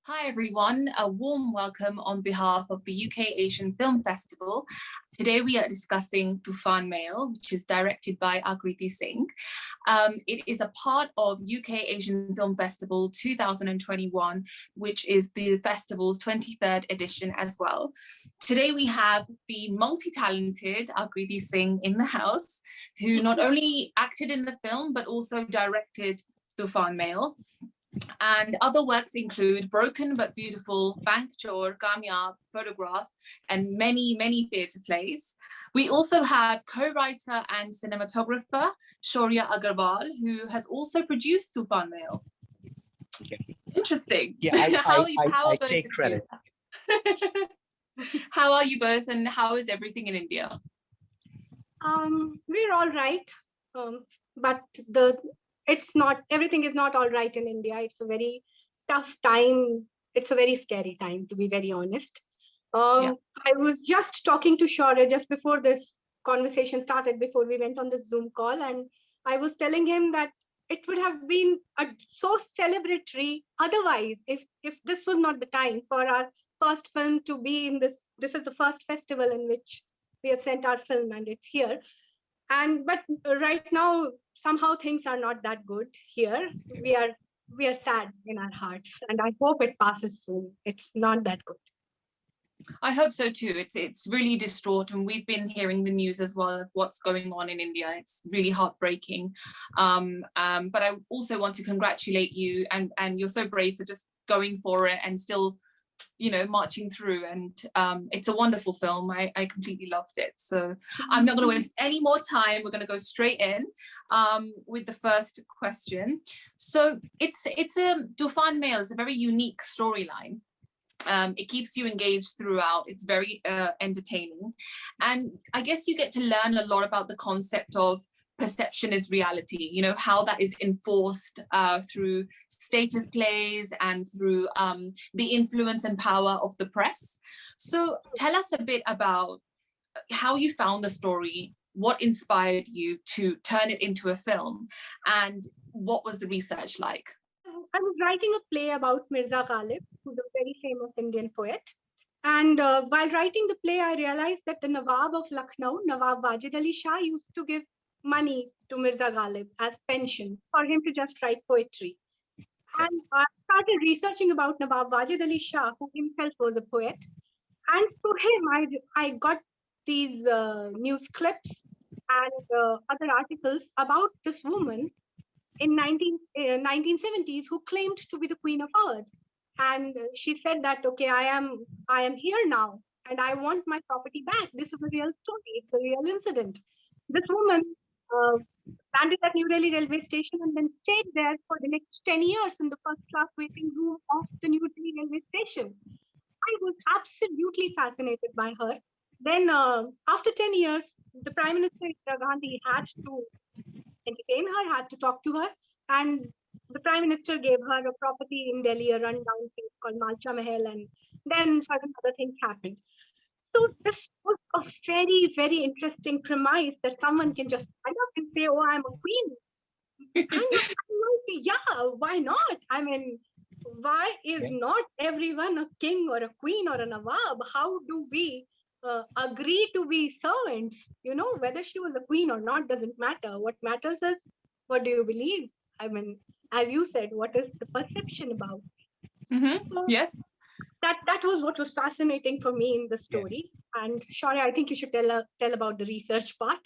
Hi everyone, a warm welcome on behalf of the UK Asian Film Festival. Today we are discussing Toofan Mail, which is directed by Akriti Singh. It is a part of UK Asian Film Festival 2021, which is the festival's 23rd edition as well. Today we have the multi-talented Akriti Singh in the house, who not only acted in the film, but also directed Toofan Mail. And other works include Broken But Beautiful, Bank Chor, Kamyab, Photograph, and many, many theatre plays. We also have co-writer and cinematographer Shaurya Agarwal, who has also produced Toofan Mail. Okay. Interesting. Yeah, I take credit. How are you both, and how is everything in India? We're all right, but everything is not all right in India. It's a very tough time. It's a very scary time, to be very honest. I was just talking to Shaurya just before this conversation started, before we went on the Zoom call, and I was telling him that it would have been so celebratory otherwise if this was not the time for our first film to be in this. This is the first festival in which we have sent our film, and it's here. But right now, somehow things are not that good here. We are sad in our hearts, and I hope it passes soon. It's not that good. I hope so too. It's really distraught, and we've been hearing the news as well of what's going on in India. It's really heartbreaking. But I also want to congratulate you, and you're so brave for just going for it and still, marching through. And it's a wonderful film. I completely loved it. So I'm not going to waste any more time. We're going to go straight in with the first question. So it's a Toofan Mail is a very unique storyline. It keeps you engaged throughout. It's very entertaining. And I guess you get to learn a lot about the concept of perception is reality, how that is enforced through status plays and through the influence and power of the press. So tell us a bit about how you found the story, what inspired you to turn it into a film, and what was the research like? I was writing a play about Mirza Ghalib, who's a very famous Indian poet. And while writing the play, I realized that the Nawab of Lucknow, Nawab Wajid Ali Shah, used to give money to Mirza Ghalib as pension for him to just write poetry. And I started researching about Nawab Wajid Ali Shah, who himself was a poet. And through him, I got these news clips and other articles about this woman in 1970s who claimed to be the Queen of Earth. And she said that, okay, I am here now and I want my property back. This is a real story. It's a real incident. This woman landed at New Delhi railway station and then stayed there for the next 10 years in the first class waiting room of the New Delhi railway station. I was absolutely fascinated by her. Then after 10 years, the Prime Minister Indira Gandhi had to entertain her, had to talk to her, and the Prime Minister gave her a property in Delhi, a rundown place called Malcha Mahal, and then certain other things happened. So this was a very, very interesting premise that someone can just stand up and say, oh, I'm a queen. And I'm like, yeah, why not? I mean, why is not everyone a king or a queen or a nawab? How do we agree to be servants? Whether she was a queen or not doesn't matter. What matters is, what do you believe? I mean, as you said, what is the perception about? So yes. That was what was fascinating for me in the story. And Shaurya, I think you should tell about the research part.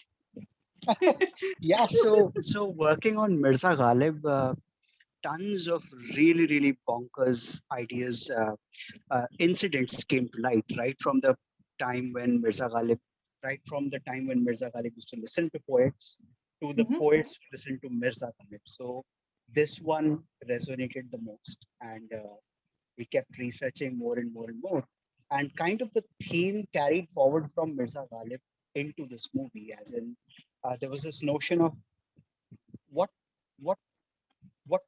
Yeah, so working on Mirza Ghalib, tons of really, really bonkers ideas, incidents came to light, right from the time when Mirza Ghalib used to listen to poets, to the poets to listen to Mirza Ghalib. So this one resonated the most, and we kept researching more and more and more. And kind of the theme carried forward from Mirza Ghalib into this movie, as in there was this notion of what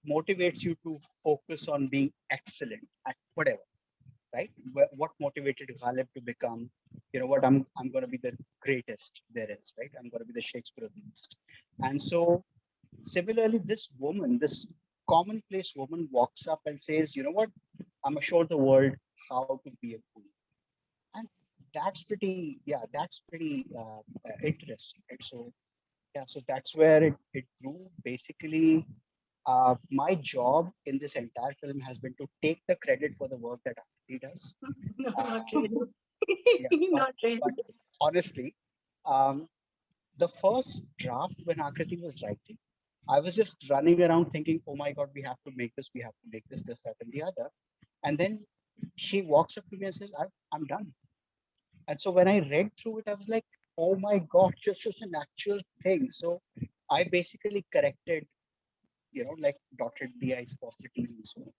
motivates you to focus on being excellent at whatever, right? What motivated Ghalib to become, I'm going to be the greatest there is, right? I'm going to be the Shakespeare of the East. And so similarly, this woman, this commonplace woman walks up and says, you know what, I'm gonna show the world how to be a queen. And that's pretty interesting. Right? So, yeah, so that's where it grew. Basically, my job in this entire film has been to take the credit for the work that Akriti does. No, Uh, not really. yeah, Not really. but honestly, um, the first draft when Akriti was writing, I was just running around thinking, oh my God, we have to make this, we have to make this, that, and the other. And then she walks up to me and says, I'm done. And so when I read through it, I was like, oh my God, this is an actual thing. So I basically corrected, like dotted the i's, crossed the t's, and so on.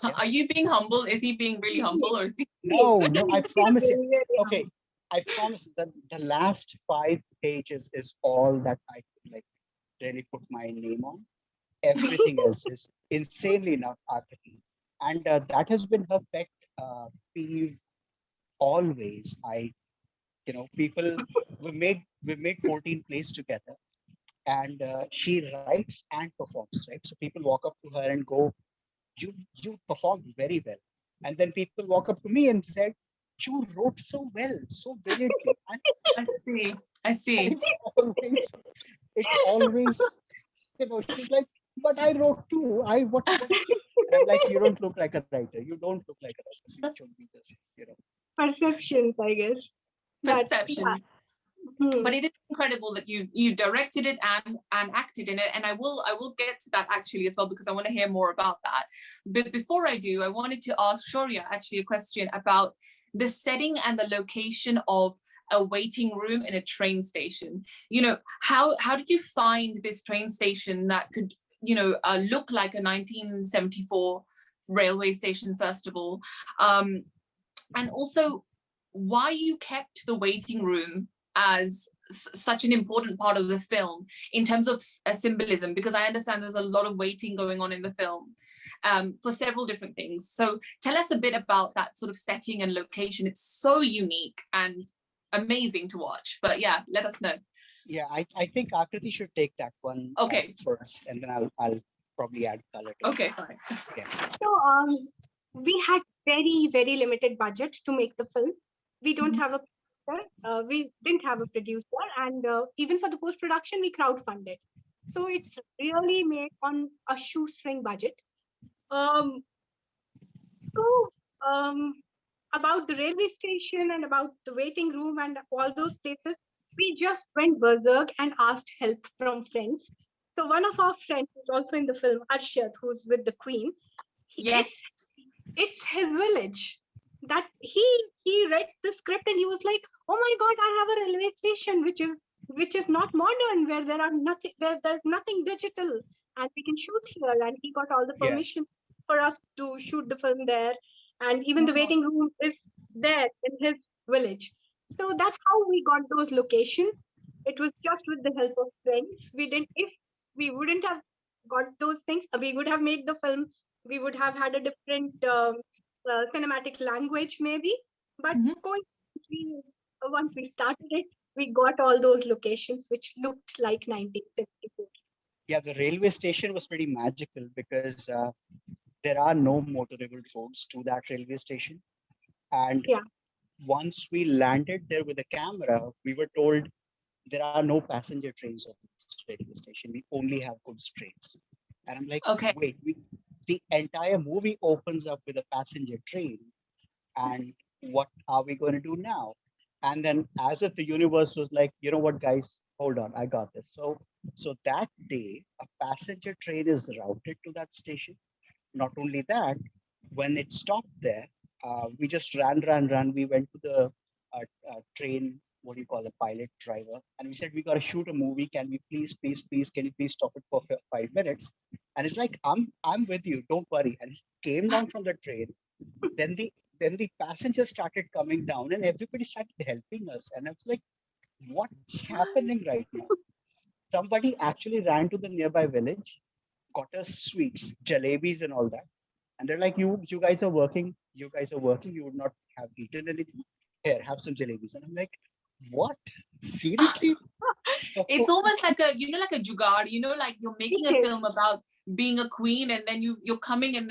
Yeah. Are you being humble? Is he being really humble, or is he? No, I promise you. Really Okay, I promise that the last 5 pages is all that I could like really put my name on. Everything else is insanely enough Akriti. And that has been her pet peeve always. People, we've made 14 plays together, and she writes and performs, right? So people walk up to her and go, you performed very well. And then people walk up to me and said, you wrote so well, so brilliantly. And, I see. I and see. it's always, she's like, but I wrote too. And I'm like, you don't look like a writer. You don't look like a writer. So you should be just. Perceptions, I guess. But yeah. Perception. But it is incredible that you directed it and acted in it, and I will get to that actually as well, because I want to hear more about that. But before I do, I wanted to ask Shaurya actually a question about the setting and the location of a waiting room in a train station. How did you find this train station that could look like a 1974 railway station, first of all, and also why you kept the waiting room as such an important part of the film in terms of symbolism, because I understand there's a lot of waiting going on in the film for several different things. So tell us a bit about that sort of setting and location. It's so unique and amazing to watch. But yeah, let us know. Yeah, I think Akriti should take that one Okay. First, and then I'll probably add color to Okay, it. fine. Yeah. So we had very, very limited budget to make the film. We don't have a producer, we didn't have a producer, and even for the post-production, we crowdfunded. So it's really made on a shoestring budget. Um, so about the railway station and about the waiting room and all those places, we just went berserk and asked help from friends. So one of our friends is also in the film, Arshad, who's with the Queen. Yes. It's his village. That he read the script and he was like, oh my God, I have a railway station which is not modern, where there's nothing digital, and we can shoot here. And he got all the Yeah. permission for us to shoot the film there. And even the waiting room is there in his village. So that's how we got those locations. It was just with the help of friends. If we wouldn't have got those things, we would have made the film. We would have had a different cinematic language maybe. But coincidentally, once we started it, we got all those locations which looked like 1954. Yeah, the railway station was pretty magical because there are no motorable roads to that railway station. And once we landed there with a camera, we were told there are no passenger trains on this railway station. We only have goods trains. And I'm like, Okay. wait, the entire movie opens up with a passenger train. And what are we going to do now? And then as if the universe was like, you know what, guys, hold on, I got this. So that day, a passenger train is routed to that station. Not only that, when it stopped there, we just ran. We went to the train, what do you call a pilot driver, and we said, we got to shoot a movie. Can we please, can you please stop it for 5 minutes? And it's like, I'm with you, don't worry. And he came down from the train. Then the passengers started coming down, and everybody started helping us. And I was like, what's happening right now? Somebody actually ran to the nearby village, got us sweets, jalebis, and all that. And they're like, you guys are working. You would not have eaten anything. Here, have some jalebis. And I'm like, what? Seriously? It's almost like a, like a jugaad, like you're making a film about being a queen, and then you're coming and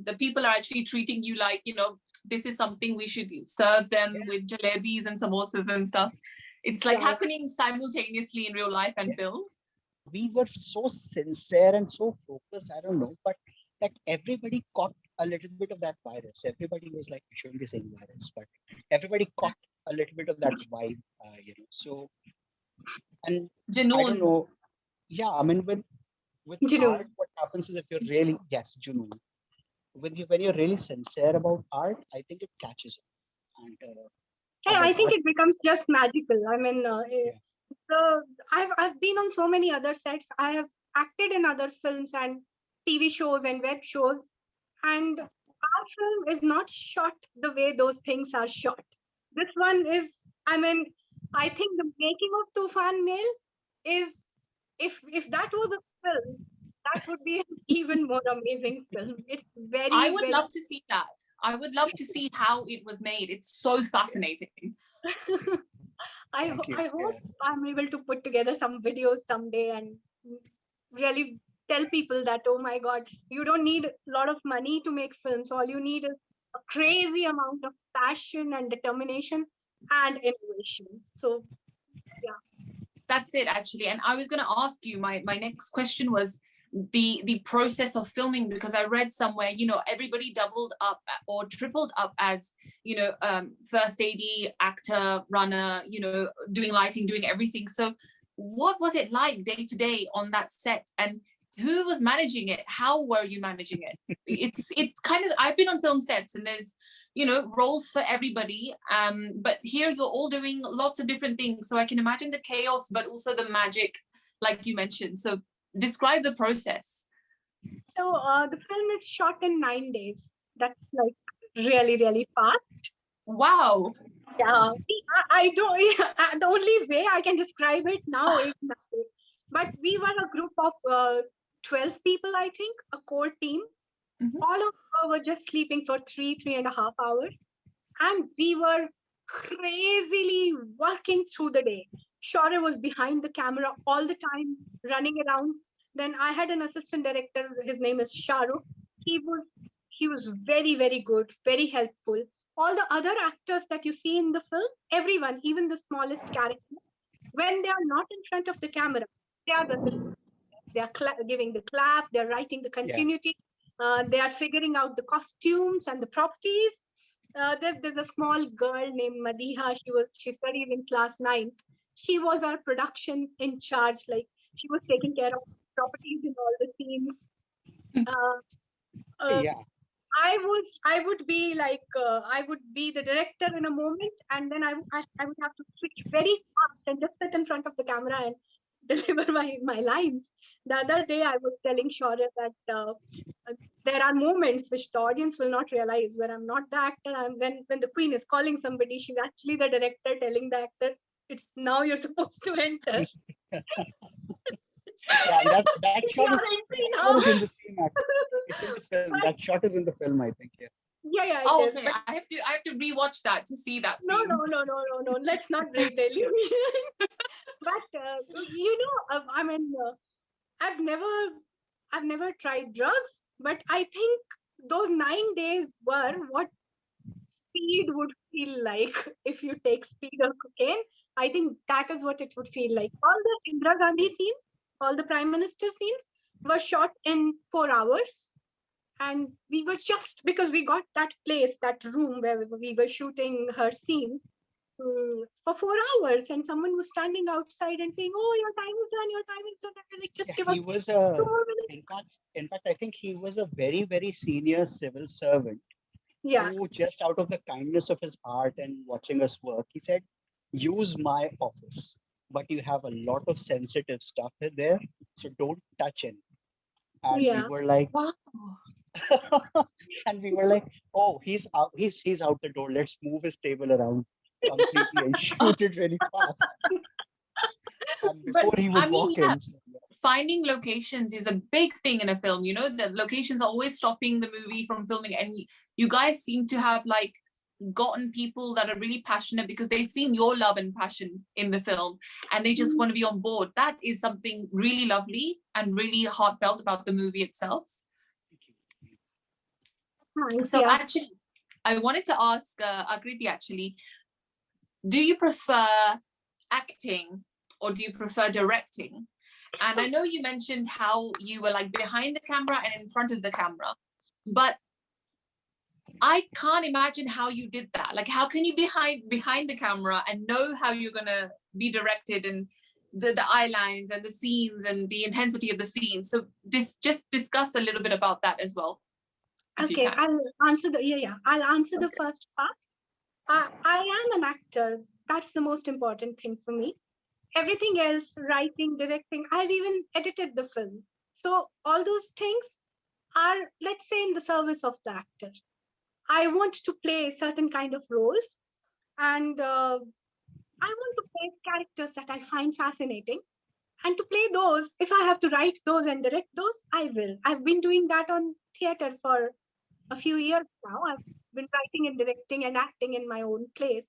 the people are actually treating you like, you know, this is something we should serve them with jalebis and samosas and stuff. It's like happening simultaneously in real life and film. We were so sincere and so focused. I don't know, but that everybody caught a little bit of that virus. Everybody was like, I shouldn't be saying virus, but everybody caught a little bit of that vibe, you know. So, and Junoon. I don't know. Yeah, I mean, with art, what happens is if you're really, Junoon. When you're really sincere about art, I think it catches up. And I think it becomes just magical. I mean, I've been on so many other sets. I have acted in other films and TV shows and web shows, and our film is not shot the way those things are shot. This one is, I mean, I think the making of Toofan Mail is, if that was a film, that would be an even more amazing film. It's very, I would love to see that. I would love to see how it was made. It's so fascinating. I hope I'm able to put together some videos someday and really tell people that, oh my God, you don't need a lot of money to make films. All you need is a crazy amount of passion and determination and innovation. So, yeah. That's it, actually. And I was going to ask you, my next question was the process of filming, because I read somewhere, you know, everybody doubled up or tripled up as, you know, first AD, actor, runner, you know, doing lighting, doing everything. So what was it like day to day on that set, and who was managing it? How were you managing it? It's kind of, I've been on film sets and there's, you know, roles for everybody, but here you're all doing lots of different things, so I can imagine the chaos but also the magic, like you mentioned. So describe the process. So the film is shot in 9 days. That's like really, really fast. Wow. Yeah, I don't. The only way I can describe it now is 9 days. But we were a group of 12 people, I think, a core team. All of us were just sleeping for 3.5 hours, and we were crazily working through the day. Shaurya was behind the camera all the time, running around. Then I had an assistant director. His name is Shahrukh. He was very, very good, very helpful. All the other actors that you see in the film, everyone, even the smallest character, when they are not in front of the camera, they are giving the clap, they're writing the continuity, they are figuring out the costumes and the properties. There's a small girl named Madiha. She studied in class 9. She was our production in charge. Like, she was taking care of properties in all the scenes. I would be like, I would be the director in a moment, and then I would have to switch very fast and just sit in front of the camera and deliver my lines. The other day I was telling Shaurya that there are moments which the audience will not realize, where I'm not the actor, and when the queen is calling somebody, she's actually the director telling the actor, it's now you're supposed to enter. Yeah, that shot is in the scene. It's in the film. That shot is in the film, I think. Yeah. Oh, okay. But I have to rewatch that to see that scene. No. Let's not break the illusion. But you know, I mean, I've never tried drugs, but I think those 9 days were what speed would feel like if you take speed or cocaine. I think that is what it would feel like. All the Indira Gandhi scenes, all the Prime Minister scenes were shot in 4 hours. And we were just, because we got that place, that room where we were shooting her scenes for 4 hours, and someone was standing outside and saying, "Oh, your time is done. Your time is done." And like, just give us 2 more minutes. In fact, I think he was a very, very senior civil servant. Yeah. Who, just out of the kindness of his heart and watching us work, he said, "Use my office, but you have a lot of sensitive stuff in there, so don't touch it." And we were like, wow. And we were like, "Oh, he's out. He's out the door. Let's move his table around completely and shoot it really fast." And before he would walk in. Finding locations is a big thing in a film. You know, the locations are always stopping the movie from filming, and you guys seem to have like gotten people that are really passionate because they've seen your love and passion in the film and they just want to be on board. That is something really lovely and really heartfelt about the movie itself. So actually, I wanted to ask Akriti actually, do you prefer acting or do you prefer directing? And I know you mentioned how you were like behind the camera and in front of the camera, but I can't imagine how you did that. Like, how can you be behind the camera and know how you're gonna be directed and the eye lines and the scenes and the intensity of the scenes? So just discuss a little bit about that as well. Okay, I'll answer I'll answer the first part. I am an actor. That's the most important thing for me. Everything else, writing, directing, I've even edited the film. So all those things are, let's say, in the service of the actor. I want to play certain kind of roles, and I want to play characters that I find fascinating. And to play those, if I have to write those and direct those, I will. I've been doing that on theater for a few years now. I've been writing and directing and acting in my own plays.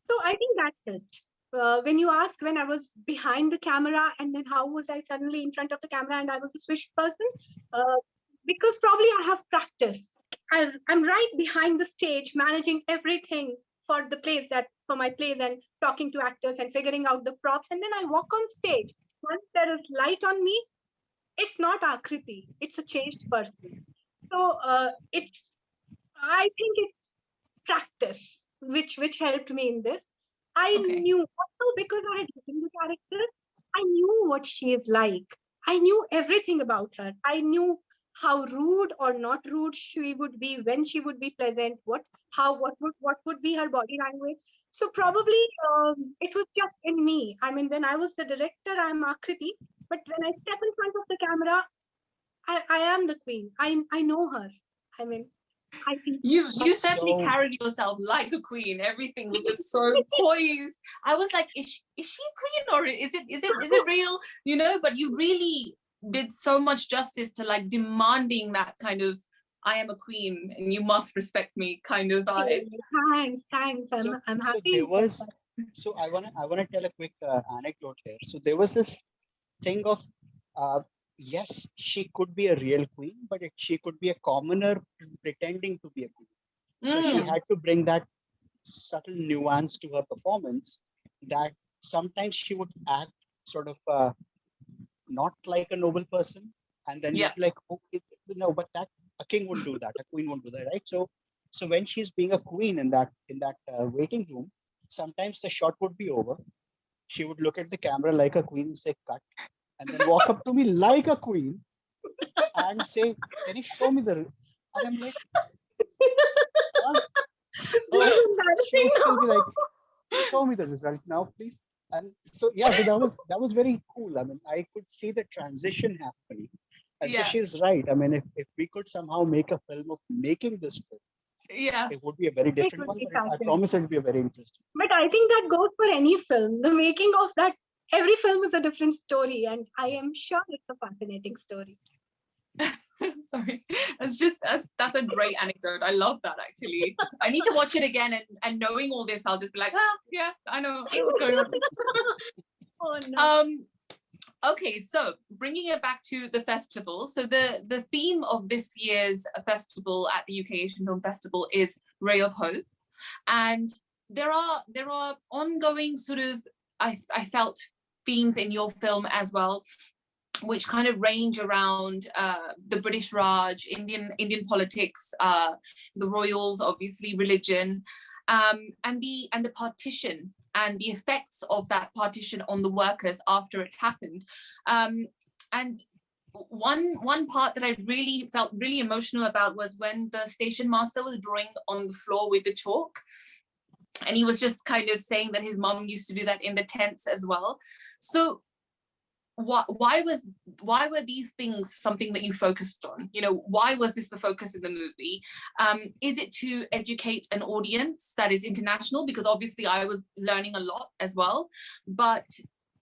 So I think that's it. When you ask when I was behind the camera and then how was I suddenly in front of the camera and I was a switched person, because probably I have practice. I'm right behind the stage, managing everything for my plays and talking to actors and figuring out the props. And then I walk on stage. Once there is light on me, it's not Akriti, it's a changed person. So I think it's practice which helped me in this. I knew also because I had written the character, I knew what she is like. I knew everything about her. I knew how rude or not rude she would be, when she would be pleasant, what would be her body language. So probably it was just in me. I mean, when I was the director, I'm Akriti, but when I step in front of the camera, I am the queen. I know her. I mean, I think you certainly carried yourself like a queen. Everything was just so poised. I was like, is she a queen or is it real? You know, but you really did so much justice to like demanding that kind of I am a queen and you must respect me kind of vibe. Thanks. I'm happy. So I wanna tell a quick anecdote here. So there was this thing of yes, she could be a real queen, but she could be a commoner pretending to be a queen. So she had to bring that subtle nuance to her performance that sometimes she would act sort of not like a noble person. And then you'd be like, oh, no, but that a king wouldn't do that. A queen won't do that, right? So when she's being a queen in that waiting room, sometimes the shot would be over. She would look at the camera like a queen and say, cut. And then walk up to me like a queen and say, can you show me the... And I'm like, what? She would still be like, show me the result now, please. And so, yeah, so that was very cool. I mean, I could see the transition happening. And so she's right. I mean, if we could somehow make a film of making this film, it would be a very different one. But I promise it would be a very interesting. But I think that goes for any film. The making of that, every film is a different story, and I am sure it's a fascinating story. Sorry, that's a great anecdote. I love that actually. I need to watch it again, and knowing all this, I'll just be like, yeah, I know what's going on. Oh no. Okay, so bringing it back to the festival. So the theme of this year's festival at the UK Asian Film Festival is Ray of Hope, and there are ongoing sort of I felt themes in your film as well, which kind of range around the British Raj, Indian politics, the royals, obviously religion, and the partition and the effects of that partition on the workers after it happened. And one part that I really felt really emotional about was when the station master was drawing on the floor with the chalk. And he was just kind of saying that his mom used to do that in the tents as well. So why were these things something that you focused on? You know, why was this the focus in the movie? Is it to educate an audience that is international? Because obviously I was learning a lot as well, but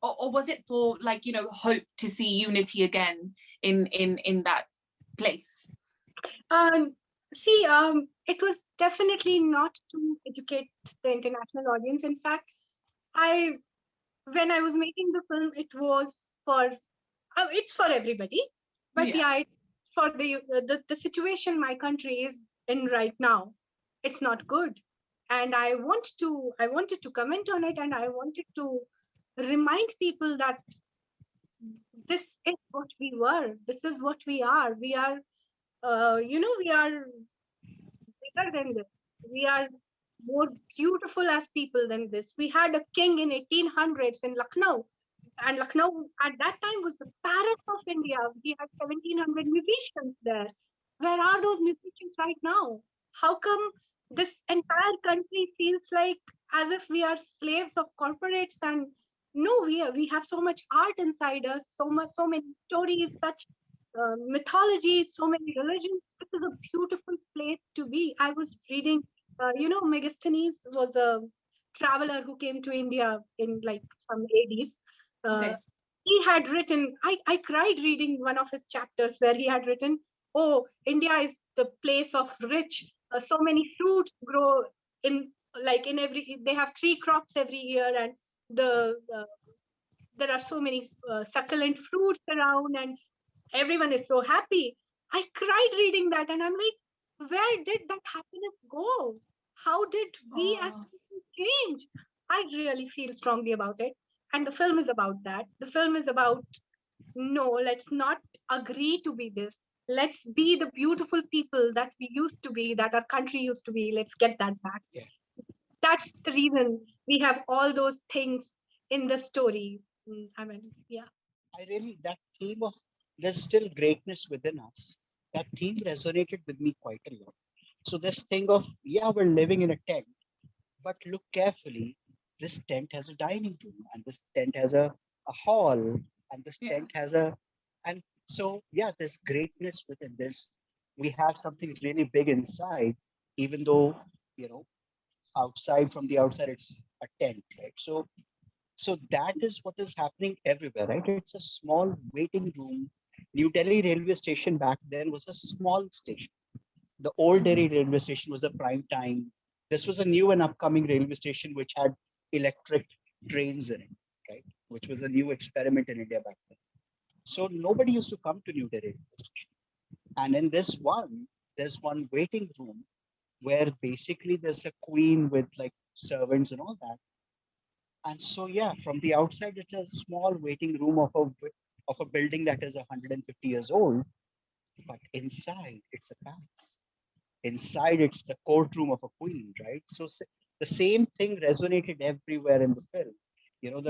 or was it for, like, you know, hope to see unity again in that place? It was definitely not to educate the international audience. In fact, when I was making the film, it was for it's for everybody, but Yeah. it's for the situation my country is in right now. It's not good, and I wanted to comment on it, and I wanted to remind people that this is what we were. This is what we are. We are, we are bigger than this. We are more beautiful as people than this. We had a king in 1800s in Lucknow, and Lucknow at that time was the Paris of India. We had 1700 musicians there. Where are those musicians right now? How come this entire country feels like as if we are slaves of corporates? And no, we have so much art inside us, so many stories, such mythology, so many religions. This is a beautiful place to be. I was reading, Megasthenes was a traveler who came to India in like some 80s. Okay. He had written, I cried reading one of his chapters where he had written, oh, India is the place of rich, so many fruits grow in they have 3 crops every year, and there are so many succulent fruits around, and everyone is so happy. I cried reading that, and I'm like, where did that happiness go? How did we as Oh, people change? I really feel strongly about it. And the film is about that. The film is about, no, let's not agree to be this. Let's be the beautiful people that we used to be, that our country used to be. Let's get that back. Yeah. That's the reason we have all those things in the story. I mean, yeah. That theme of there's still greatness within us, that theme resonated with me quite a lot. So this thing of, yeah, we're living in a tent, but look carefully, this tent has a dining room, and this tent has a hall, and this yeah. tent has and so yeah, there's greatness within this. We have something really big inside, even though, you know, outside, from the outside, it's a tent, right? So that is what is happening everywhere, right? It's a small waiting room. New Delhi railway station back then was a small station. The old Delhi railway station was a prime time. This was a new and upcoming railway station which had electric trains in it, right? Which was a new experiment in India back then. So nobody used to come to New Delhi railway station. And in this one, there's one waiting room where basically there's a queen with like servants and all that. And so, yeah, from the outside, it's a small waiting room of a building that is 150 years old, but inside, it's a palace. Inside, it's the courtroom of a queen, right? So the same thing resonated everywhere in the film. You know,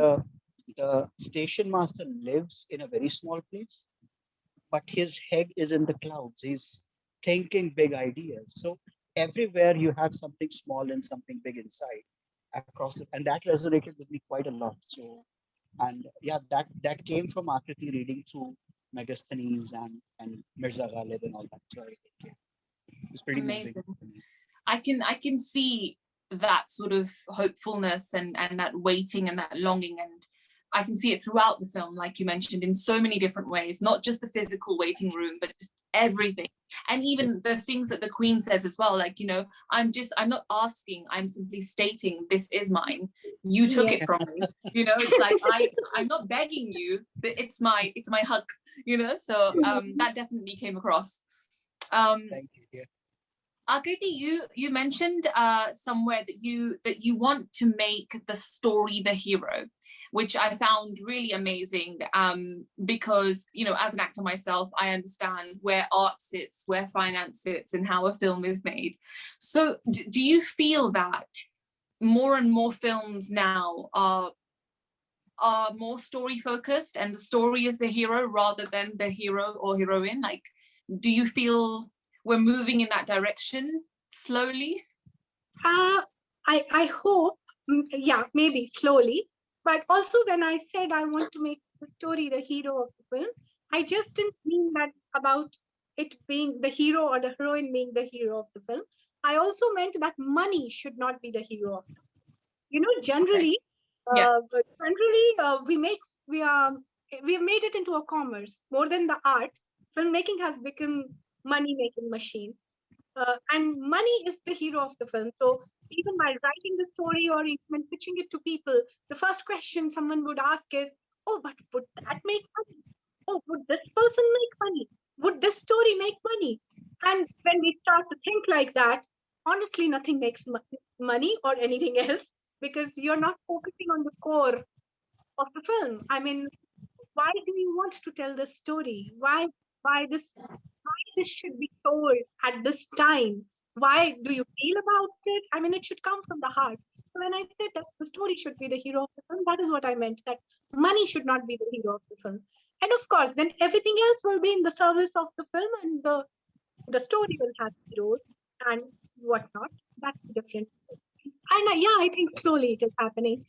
the station master lives in a very small place, but his head is in the clouds. He's thinking big ideas. So everywhere you have something small and something big inside across it, and that resonated with me quite a lot. So, and yeah, that came from Akriti reading through Megasthenes and Mirza Ghalib and all that. So I was like, yeah, it was pretty moving Amazing. for me. I can see that sort of hopefulness and that waiting and that longing, and I can see it throughout the film, like you mentioned, in so many different ways, not just the physical waiting room, but just everything. And even the things that the Queen says as well, like, I'm not asking, I'm simply stating, this is mine. You took it from me. It's like I'm not begging you, but it's my hug, so that definitely came across. Thank you. Yeah. Akriti, you mentioned somewhere that you want to make the story the hero, which I found really amazing, because as an actor myself, I understand where art sits, where finance sits, and how a film is made. So do you feel that more and more films now are more story focused, and the story is the hero rather than the hero or heroine? Like, do you feel we're moving in that direction slowly? I hope, yeah, maybe slowly. But also, when I said I want to make the story the hero of the film, I just didn't mean that about it being the hero or the heroine being the hero of the film. I also meant that money should not be the hero of the film. Generally, Okay. Yeah. we've made it into a commerce more than the art. Filmmaking has become money-making machine. And money is the hero of the film. So even while writing the story or even pitching it to people, the first question someone would ask is, oh, but would that make money? Oh, would this person make money? Would this story make money? And when we start to think like that, honestly, nothing makes money or anything else, because you're not focusing on the core of the film. I mean, why do you want to tell this story? Why this should be told at this time? Why do you feel about it? I mean, it should come from the heart. So when I said that the story should be the hero of the film, that is what I meant, that money should not be the hero of the film. And of course, then everything else will be in the service of the film, and the story will have heroes and whatnot. That's different. And yeah, I think slowly it is happening.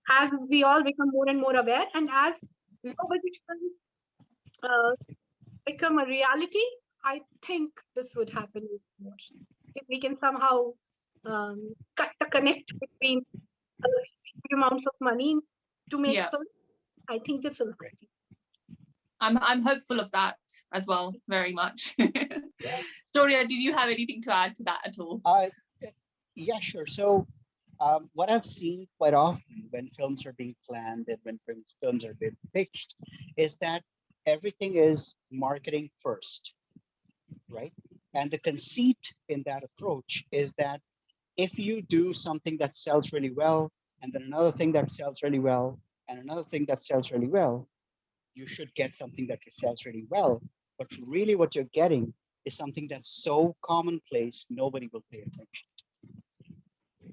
As we all become more and more aware, and as low budget films become a reality, I think this would happen more. If we can somehow cut the connect between huge amounts of money to make films, I think this will happen. I'm hopeful of that as well, very much. Shaurya, do you have anything to add to that at all? Yeah, sure. So what I've seen quite often when films are being planned and when films are being pitched is that everything is marketing first, right? And the conceit in that approach is that if you do something that sells really well, and then another thing that sells really well, and another thing that sells really well, you should get something that sells really well. But really what you're getting is something that's so commonplace, nobody will pay attention to,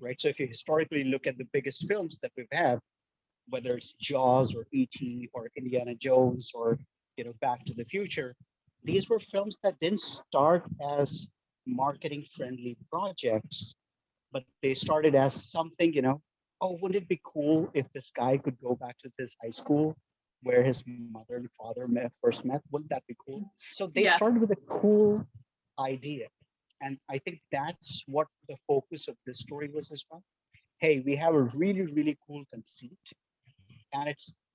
right? So if you historically look at the biggest films that we've had, whether it's Jaws or E.T. or Indiana Jones or Back to the Future, these were films that didn't start as marketing friendly projects, but they started as something, oh, wouldn't it be cool if this guy could go back to his high school where his mother and father first met? Wouldn't that be cool? So they started with a cool idea. And I think that's what the focus of this story was as well. Hey, we have a really, really cool conceit. And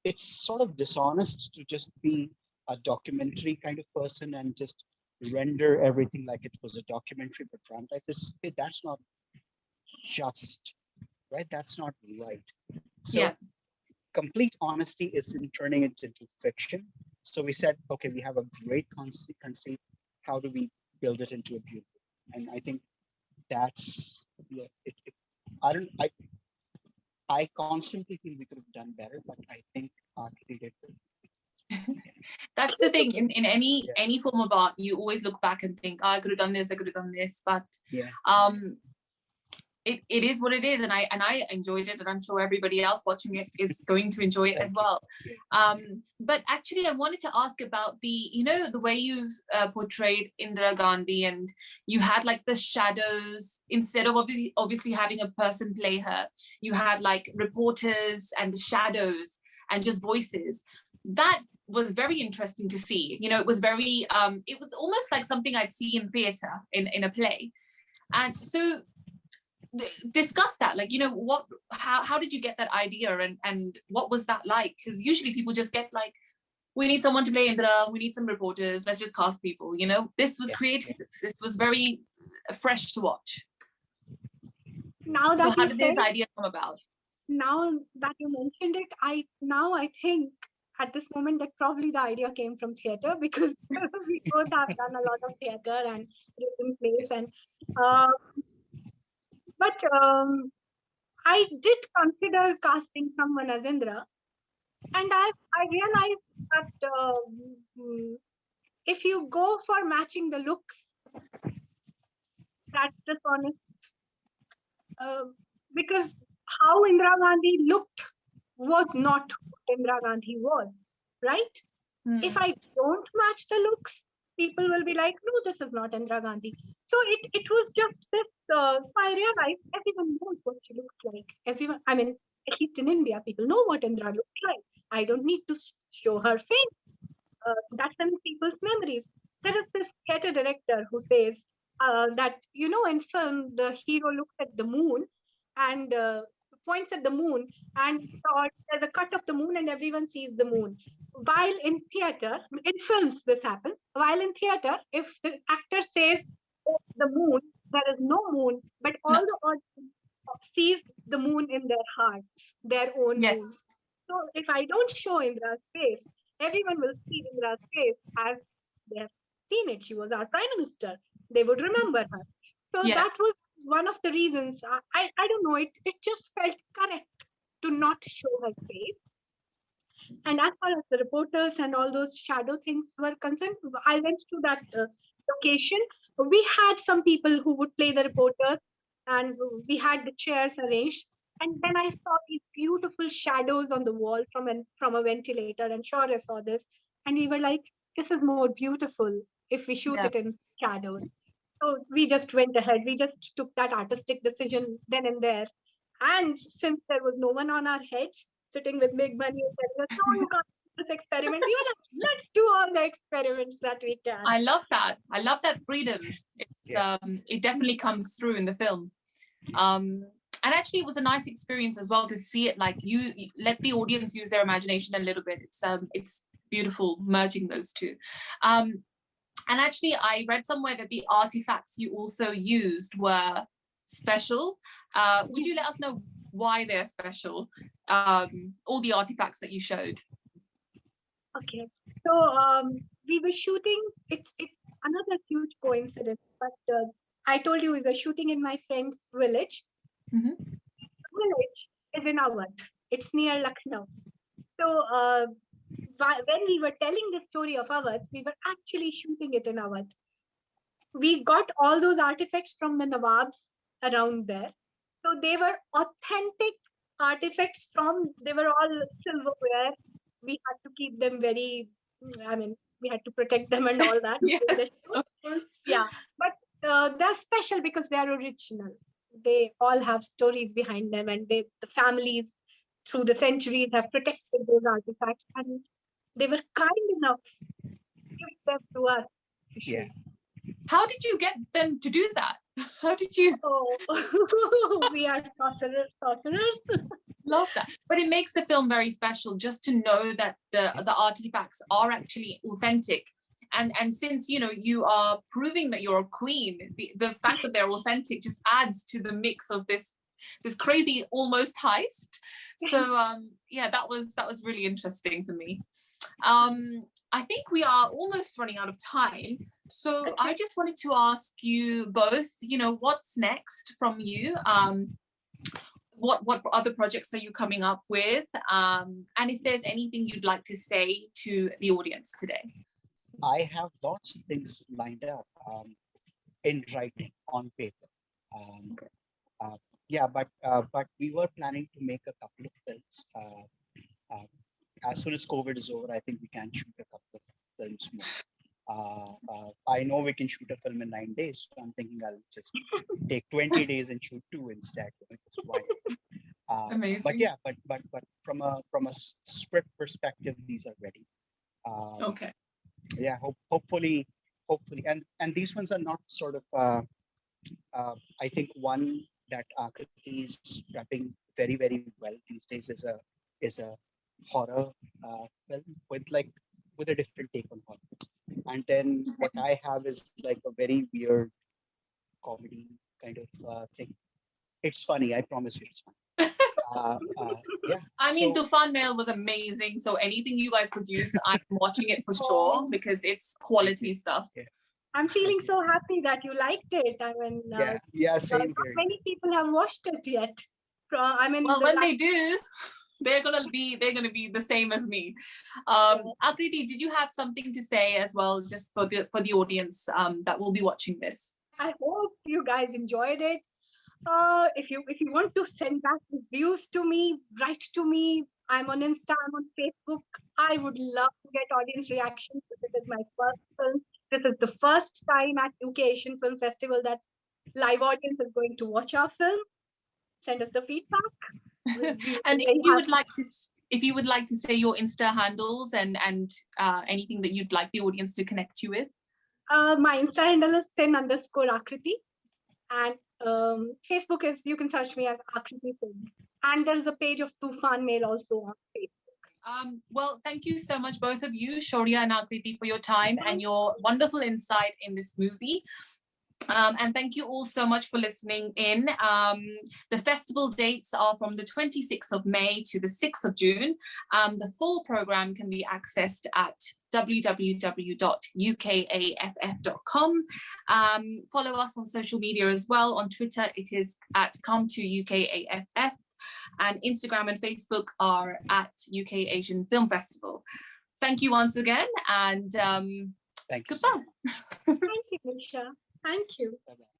it's sort of dishonest to just be a documentary kind of person and just render everything like it was a documentary but dramatized. That's not just, right? That's not right. So complete honesty is in turning it into fiction. So we said, okay, we have a great conceit. How do we build it into a beautiful? And I think that's I constantly feel we could have done better, but I think Akriti did good. That's the thing. In any form of art, you always look back and think, oh, I could have done this, I could have done this. But it is what it is, and I enjoyed it, and I'm sure everybody else watching it is going to enjoy it as well. But actually, I wanted to ask about the way you portrayed Indira Gandhi, and you had like the shadows instead of obviously having a person play her. You had like reporters and the shadows and just voices. That was very interesting to see. It was very it was almost like something I'd see in theater in a play. And so discuss that, like, how did you get that idea, and what was that like? Because usually people just get like, we need someone to play Indra, we need some reporters, let's just cast people. This was creative. This was very fresh to watch. So how did this idea come about? Now that you mentioned it, I think at this moment that probably the idea came from theater, because we both have done a lot of theater and written plays, and but I did consider casting someone as Indra, and I realized that if you go for matching the looks, that's dishonest. Because how Indira Gandhi looked was not what Indira Gandhi was, right? If I don't match the looks, people will be like, no, this is not Indira Gandhi. So it was just this, I realized everyone knows what she looks like. Everyone, I mean, at least in India, people know what Indira looks like. I don't need to show her face. That's in people's memories. There is this theater director who says that, in film, the hero looks at the moon and points at the moon, and there's a cut of the moon and everyone sees the moon. While in theater, in films, this happens. While in theater, if the actor says, oh, the moon, there is no moon, but all No. the audience sees the moon in their heart, their own moon. Yes. So if I don't show Indra's face, everyone will see Indra's face as they have seen it. She was our prime minister. They would remember her. So Yeah. that was one of the reasons. I don't know, it just felt correct to not show her face. And as far as the reporters and all those shadow things were concerned, I went to that location. We had some people who would play the reporters, and we had the chairs arranged. And then I saw these beautiful shadows on the wall from a ventilator, and Shaurya saw this, and we were like, "This is more beautiful if we shoot Yeah. it in shadows." So we just went ahead. We just took that artistic decision then and there. And since there was no one on our heads sitting with big money and telling us, no, you can't do this experiment, we were like, let's do all the experiments that we can. I love that. I love that freedom. Yeah. It definitely comes through in the film. And actually, it was a nice experience as well to see it. Like you let the audience use their imagination a little bit. It's beautiful merging those two. And actually, I read somewhere that the artifacts you also used were special. Would you let us know why they're special? All the artifacts that you showed. Okay, so we were shooting. It's another huge coincidence, but I told you we were shooting in my friend's village. Mm-hmm. The village is in Awadh. It's near Lucknow. So when we were telling the story of Awadh, we were actually shooting it in Awadh. We got all those artifacts from the Nawabs around there. So they were authentic artifacts they were all silverware. We had to keep them we had to protect them and all that. Yes, of course. Yeah, but they're special because they're original. They all have stories behind them, and the families through the centuries have protected those artifacts, and they were kind enough to give them to us. Yeah. How did you get them to do that? How did you? Oh, we are sorcerers. Love that. But it makes the film very special just to know that the artifacts are actually authentic. And since you are proving that you're a queen, the fact that they're authentic just adds to the mix of this crazy almost heist. So yeah, that was really interesting for me. I think we are almost running out of time. So I just wanted to ask you both, what's next from you? What other projects are you coming up with? And if there's anything you'd like to say to the audience today. I have lots of things lined up in writing on paper. Yeah, but we were planning to make a couple of films. As soon as COVID is over, I think we can shoot a couple of films more. I know we can shoot a film in 9 days, so I'm thinking I'll just take 20 days and shoot 2 instead. Just why? Amazing. But yeah, but from a script perspective, these are ready. Okay. Yeah, hopefully, and these ones are not sort of. I think one that Akriti is prepping very, very well these days is a horror film with a different take on horror. And then what I have is like a very weird comedy kind of thing. It's funny, I promise you, it's funny. Yeah. I mean, Toofan Mail was amazing. So anything you guys produce, I'm watching it for sure because it's quality stuff. Yeah. I'm feeling so happy that you liked it. I mean, same not here. many people have watched it yet. Well, when they do, they're gonna be the same as me. Akriti, did you have something to say as well, just for the audience that will be watching this? I hope you guys enjoyed it. If you want to send back reviews to me, write to me. I'm on Insta, I'm on Facebook. I would love to get audience reactions. This is my first film. This is the first time at UK Asian Film Festival that live audience is going to watch our film. Send us the feedback. And if you would like to say your Insta handles and anything that you'd like the audience to connect you with. My Insta handle is sin_Akriti, and Facebook is, you can search me as Akriti Singh. And there's a page of Toofan Mail also on Facebook. Well, thank you so much, both of you, Shaurya and Akriti, for your time and your wonderful insight in this movie. And thank you all so much for listening in. The festival dates are from the 26th of May to the 6th of June. The full program can be accessed at www.ukaff.com. Follow us on social media as well. On Twitter, it is at come2UKAFF, and Instagram and Facebook are at UK Asian Film Festival. Thank you once again, and Thank you. goodbye. Thank you, Nisha. Thank you. Bye-bye.